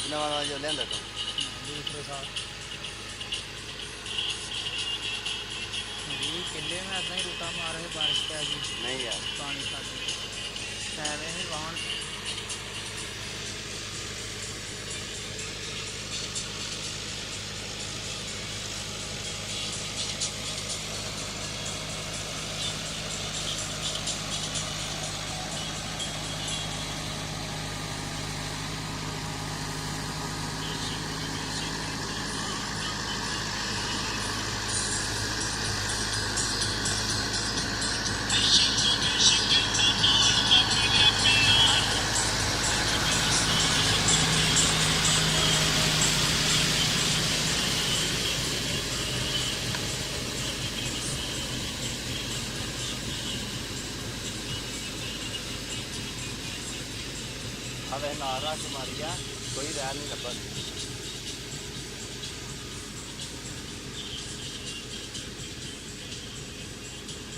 ਨਵਾਂ ਜੋ ਲਿਆਂਦਾ ਤੂੰ दूसरे साल 20 किले में ऐसा ही रूटा मार रहे बारिश पे आ गई नहीं यार पानी खा एवं ही वाहन अब नारा मारिया कोई रैन नहीं लगा